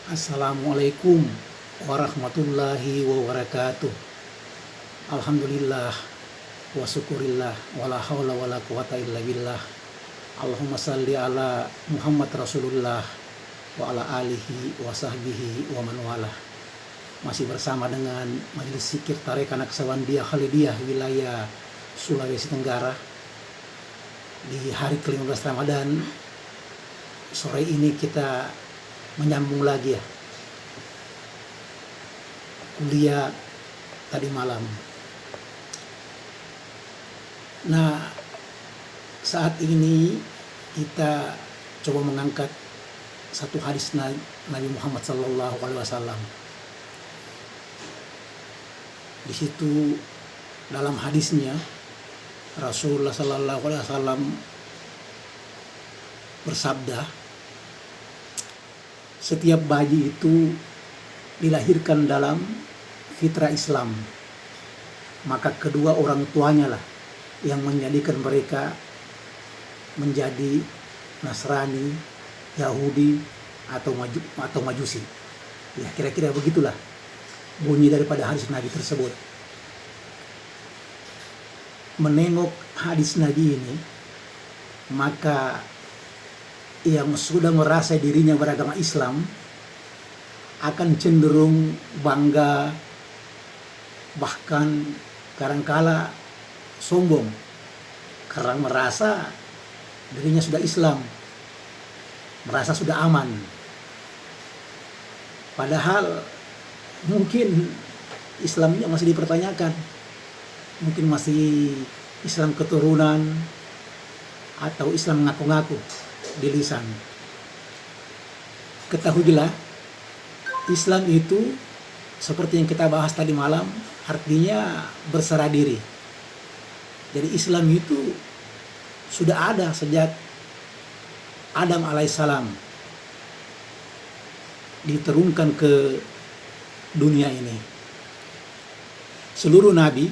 Assalamualaikum warahmatullahi wabarakatuh. Alhamdulillah wa syukurillah wala haula wala quwata illa billah. Allahumma salli ala Muhammad Rasulullah wa ala alihi wa sahbihi wa man walah. Masih bersama dengan Majelis Zikir Tarekat Naqsabandiyah Khalidiyah wilayah Sulawesi Tenggara di hari ke-15 Ramadan. Sore ini kita menyambung lagi ya kuliah tadi malam. Nah, saat ini kita coba mengangkat satu hadis Nabi Muhammad SAW. Di situ dalam hadisnya Rasulullah SAW bersabda, setiap bayi itu dilahirkan dalam fitrah Islam, maka kedua orang tuanya lah yang menjadikan mereka menjadi Nasrani, Yahudi, atau Majusi. Ya, kira-kira begitulah bunyi daripada hadis Nabi tersebut. Menengok hadis Nabi ini, maka yang sudah merasa dirinya beragama Islam akan cenderung bangga, bahkan kadangkala sombong karena merasa dirinya sudah Islam, merasa sudah aman. Padahal mungkin Islamnya masih dipertanyakan, mungkin masih Islam keturunan atau Islam ngaku-ngaku di lisan. Ketahuilah, Islam itu seperti yang kita bahas tadi malam, artinya berserah diri. Jadi Islam itu sudah ada sejak Adam alaihissalam diturunkan ke dunia ini. Seluruh nabi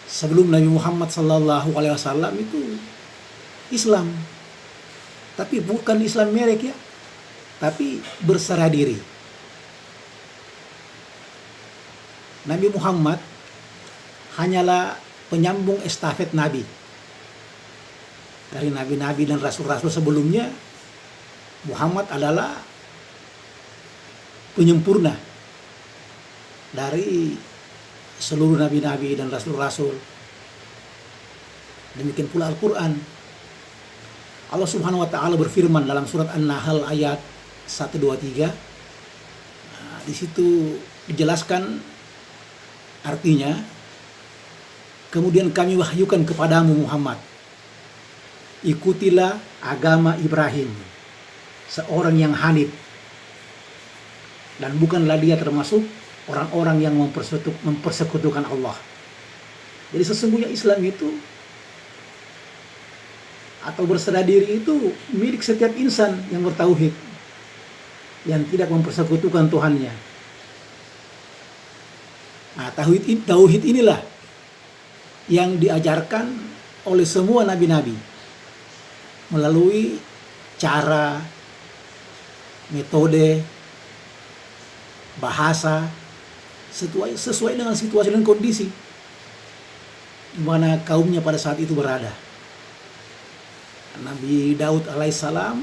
sebelum Nabi Muhammad SAW itu Islam, tapi bukan Islam merek ya, tapi berserah diri. Nabi Muhammad hanyalah penyambung estafet Nabi. Dari Nabi-Nabi dan Rasul-Rasul sebelumnya, Muhammad adalah penyempurna dari seluruh Nabi-Nabi dan Rasul-Rasul. Demikian pula Al-Quran. Allah Subhanahu wa Ta'ala berfirman dalam surat An-Nahl ayat 123. Di situ dijelaskan artinya, kemudian kami wahyukan kepadamu Muhammad, ikutilah agama Ibrahim, seorang yang hanif, dan bukanlah dia termasuk orang-orang yang mempersekutukan Allah. Jadi sesungguhnya Islam itu atau berserah diri itu milik setiap insan yang bertauhid, yang tidak mempersekutukan Tuhannya. Nah, tauhid inilah yang diajarkan oleh semua nabi-nabi melalui cara, metode, bahasa sesuai dengan situasi dan kondisi di mana kaumnya pada saat itu berada. Nabi Daud alaihissalam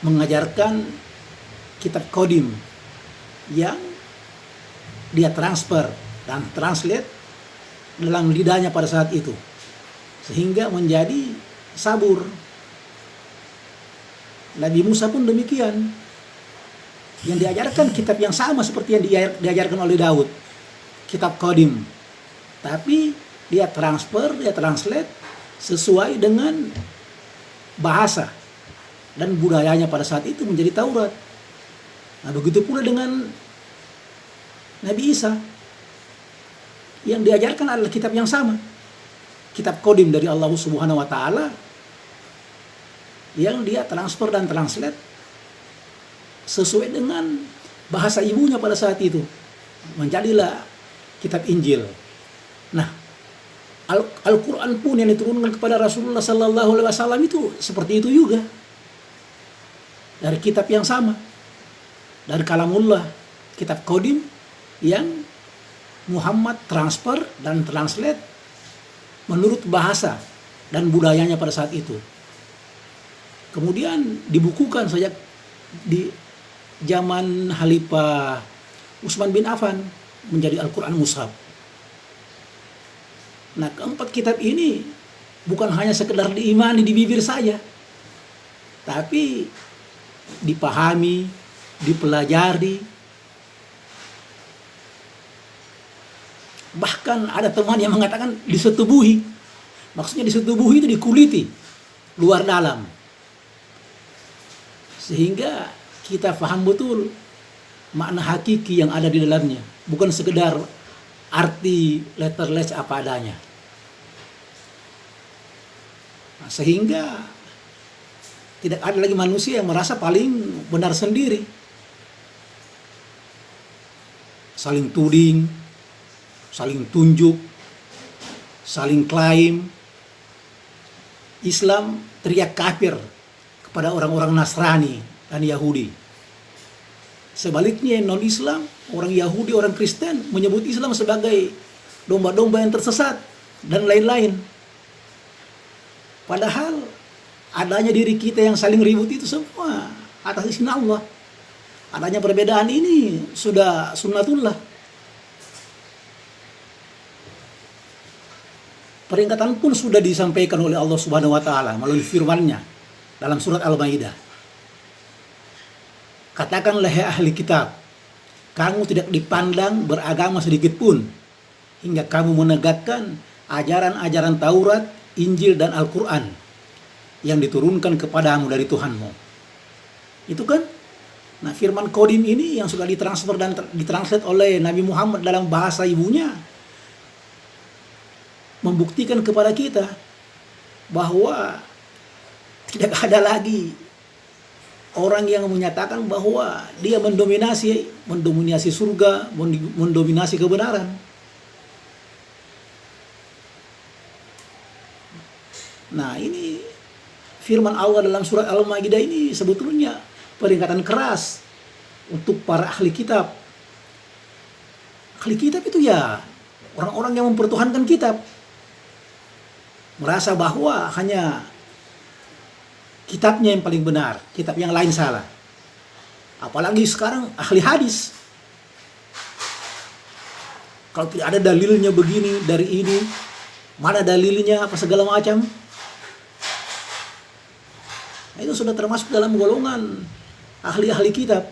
mengajarkan kitab Qadim yang dia transfer dan translate dalam lidahnya pada saat itu, sehingga menjadi sabur. Nabi Musa pun demikian, yang diajarkan kitab yang sama seperti yang diajarkan oleh Daud, kitab Qadim, tapi dia transfer, dia translate sesuai dengan bahasa dan budayanya pada saat itu menjadi Taurat. Nah, begitu pula dengan Nabi Isa, yang diajarkan adalah kitab yang sama, kitab Qadim dari Allah Subhanahu wa Ta'ala, yang dia transfer dan translate sesuai dengan bahasa ibunya pada saat itu, menjadilah kitab Injil. Nah, Al-Quran pun yang diturunkan kepada Rasulullah Sallallahu Alaihi Wasallam itu seperti itu juga. dari kitab yang sama, dari kalamullah, kitab Qadim yang Muhammad transfer dan translate menurut bahasa dan budayanya pada saat itu. Kemudian dibukukan sejak di zaman Khalifah Utsman bin Affan menjadi Al-Quran Mushaf. Nah, keempat kitab ini bukan hanya sekedar diimani di bibir saja, tapi dipahami, dipelajari. Bahkan ada teman yang mengatakan disetubuhi. Maksudnya disetubuhi itu dikuliti luar dalam, sehingga kita paham betul makna hakiki yang ada di dalamnya, bukan sekedar arti letterless apa adanya. Nah, sehingga tidak ada lagi manusia yang merasa paling benar sendiri, saling tuding, saling tunjuk, saling klaim. Islam teriak kafir kepada orang-orang Nasrani dan Yahudi. Sebaliknya non-Islam, orang Yahudi, orang Kristen menyebut Islam sebagai domba-domba yang tersesat dan lain-lain. Padahal adanya diri kita yang saling ribut itu semua atas izin Allah. Adanya perbedaan ini sudah sunnatullah. Peringatan pun sudah disampaikan oleh Allah Subhanahu wa taala melalui firman-Nya dalam surat Al-Maidah. Katakanlah hai ahli kitab, kamu tidak dipandang beragama sedikit pun hingga kamu menegakkan ajaran-ajaran Taurat, Injil dan Al-Qur'an yang diturunkan kepadamu dari Tuhanmu. Itu kan? Nah, firman Qadim ini yang sudah ditransfer dan ditranslate oleh Nabi Muhammad dalam bahasa ibunya membuktikan kepada kita bahwa tidak ada lagi orang yang menyatakan bahwa dia mendominasi surga, mendominasi kebenaran. Nah, ini firman Allah dalam surat Al-Maidah ini sebetulnya peringatan keras untuk para ahli kitab. Ahli kitab itu ya orang-orang yang mempertuhankan kitab, merasa bahwa hanya kitabnya yang paling benar, kitab yang lain salah. Apalagi sekarang ahli hadis, kalau tidak ada dalilnya begini dari ini, mana dalilnya apa segala macam, nah, itu sudah termasuk dalam golongan ahli-ahli kitab.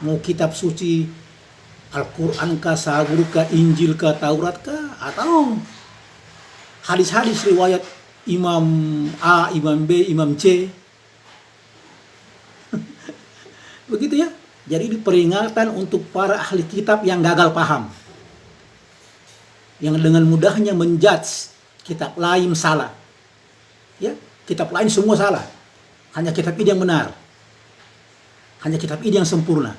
Mau kitab suci Al-Quran kah, Zabur kah, Injil kah, Taurat kah, atau hadis-hadis riwayat Imam A, Imam B, Imam C. Begitu ya. Jadi ini peringatan untuk para ahli kitab yang gagal paham, yang dengan mudahnya menjudge kitab lain salah. Ya, kitab lain semua salah. Hanya kitab ini yang benar. Hanya kitab ini yang sempurna.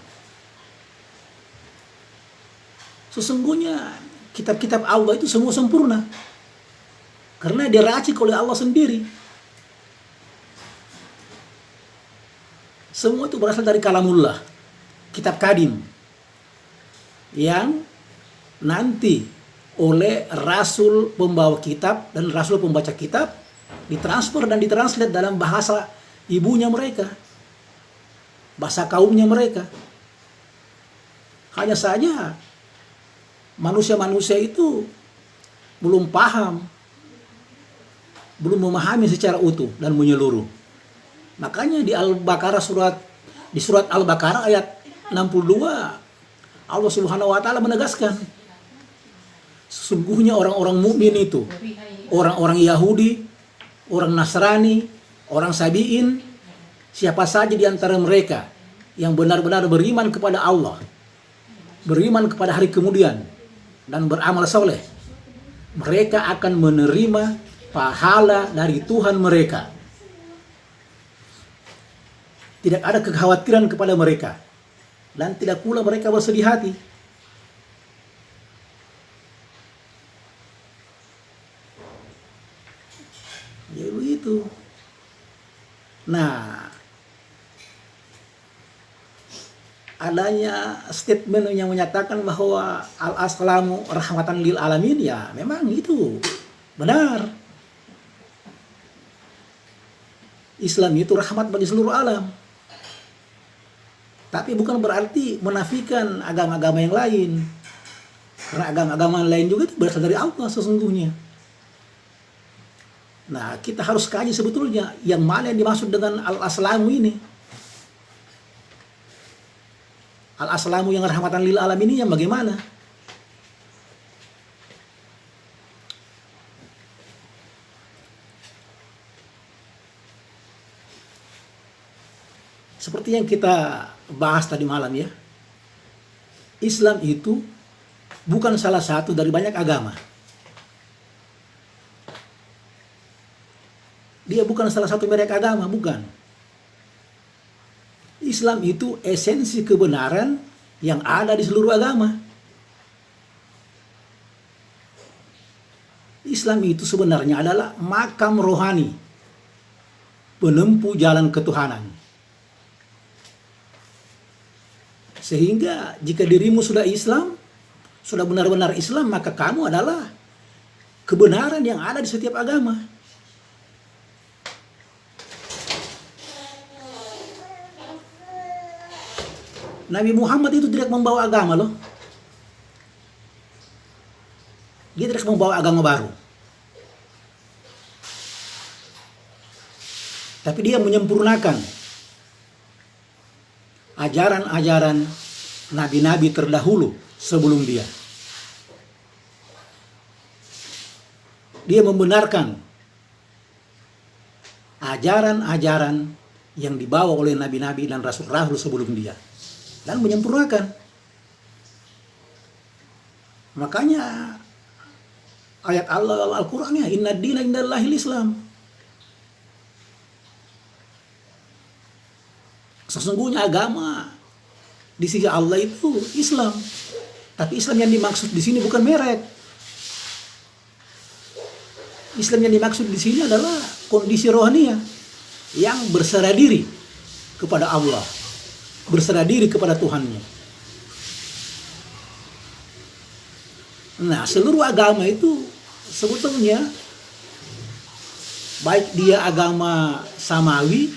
Sesungguhnya kitab-kitab Allah itu semua sempurna, karena diracik oleh Allah sendiri. Semua itu berasal dari kalamullah, kitab Qadim, yang nanti oleh rasul pembawa kitab dan rasul pembaca kitab ditransfer dan ditranslate dalam bahasa ibunya mereka, bahasa kaumnya mereka. Hanya saja manusia-manusia itu belum paham, belum memahami secara utuh dan menyeluruh. Makanya di surat Al-Baqarah ayat 62 Allah Subhanahu wa taala menegaskan, sesungguhnya orang-orang mukmin itu, orang-orang Yahudi, orang Nasrani, orang Sabi'in, siapa saja di antara mereka yang benar-benar beriman kepada Allah, beriman kepada hari kemudian dan beramal soleh, mereka akan menerima pahala dari Tuhan mereka. Tidak ada kekhawatiran kepada mereka, dan tidak pula mereka bersedih hati. Ya begitu. Nah, adanya statement yang menyatakan bahwa al-aslamu rahmatan lil alamin, ya memang itu benar. Islam itu rahmat bagi seluruh alam. Tapi bukan berarti menafikan agama-agama yang lain. Karena agama-agama lain juga itu berasal dari Allah sesungguhnya. Nah, kita harus kaji sebetulnya yang mana yang dimaksud dengan al-aslamu ini. Al-aslamu yang rahmatan lil alamin ini yang bagaimana? Seperti yang kita bahas tadi malam ya, Islam itu bukan salah satu dari banyak agama. Dia bukan salah satu merek agama, bukan. Islam itu esensi kebenaran yang ada di seluruh agama. Islam itu sebenarnya adalah makam rohani, penempuh jalan ketuhanan. Sehingga jika dirimu sudah Islam, sudah benar-benar Islam, maka kamu adalah kebenaran yang ada di setiap agama. Nabi Muhammad itu tidak membawa agama loh. Dia tidak membawa agama baru. Tapi dia menyempurnakan ajaran-ajaran nabi-nabi terdahulu sebelum dia. Dia membenarkan ajaran-ajaran yang dibawa oleh nabi-nabi dan rasul-rasul sebelum dia. Dan menyempurnakan. Makanya ayat Allah Al-Qur'annya, inna dina indallahil Islam. Sesungguhnya agama di sisi Allah itu Islam. Tapi Islam yang dimaksud di sini bukan merek. Islam yang dimaksud di sini adalah kondisi rohania yang berserah diri kepada Allah, berserah diri kepada Tuhannya. Nah, seluruh agama itu sebetulnya baik dia agama samawi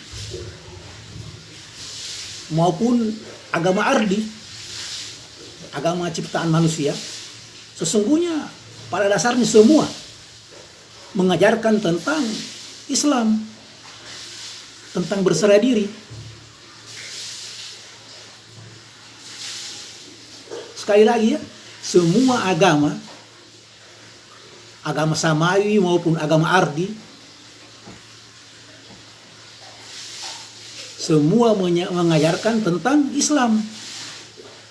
maupun agama ardi, agama ciptaan manusia, sesungguhnya pada dasarnya semua mengajarkan tentang Islam, tentang berserah diri. Sekali lagi ya, semua agama, agama samawi maupun agama ardi, semua mengajarkan tentang Islam.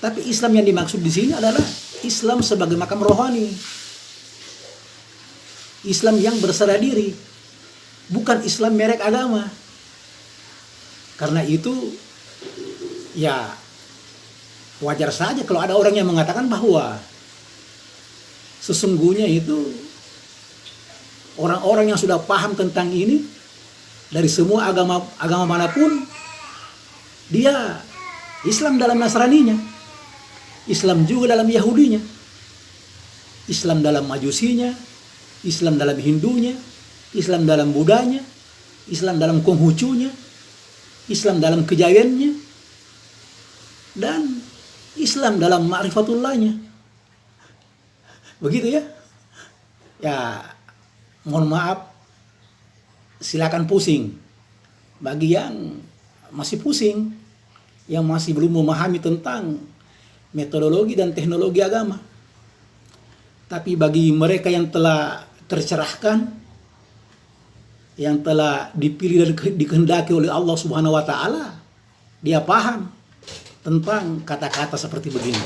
Tapi Islam yang dimaksud di sini adalah Islam sebagai makam rohani. Islam yang berserah diri, bukan Islam merek agama. Karena itu ya wajar saja kalau ada orang yang mengatakan bahwa sesungguhnya itu orang-orang yang sudah paham tentang ini dari semua agama manapun, dia Islam dalam Nasraninya, Islam juga dalam Yahudinya, Islam dalam Majusinya, Islam dalam Hindunya, Islam dalam Budanya, Islam dalam Konghucunya, Islam dalam Kejawennya, dan Islam dalam Ma'rifatullahnya. Begitu ya. Ya, mohon maaf, silakan pusing. Bagi yang masih pusing, yang masih belum memahami tentang metodologi dan teknologi agama. Tapi bagi mereka yang telah tercerahkan, yang telah dipilih dan dikehendaki oleh Allah Subhanahu wa taala, dia paham tentang kata-kata seperti begini.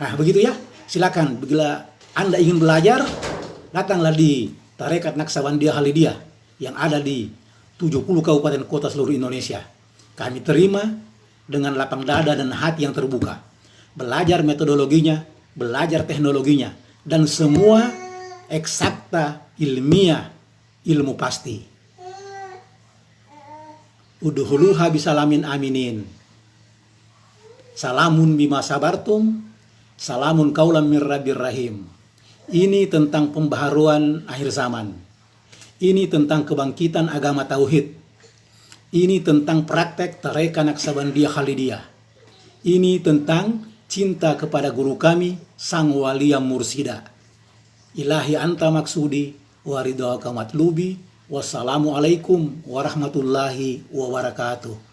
Nah, begitu ya. Silakan bila Anda ingin belajar, datanglah di Tarekat Naksabandiyah Halidiyah yang ada di 70 kabupaten kota seluruh Indonesia. Kami terima dengan lapang dada dan hati yang terbuka. Belajar metodologinya, belajar teknologinya, dan semua eksakta, ilmiah, ilmu pasti. Udhuluha bisalamin aminin. Salamun bima sabartum, salamun kaulam mir rabbir rahim. Ini tentang pembaharuan akhir zaman. Ini tentang kebangkitan agama tauhid. Ini tentang praktek Tarekat Naqsabandiyah Khalidiyah. Ini tentang cinta kepada guru kami, Sang Walia Mursida. Ilahi anta maksudi, wa ridhaka matlubi. Wassalamualaikum warahmatullahi wabarakatuh.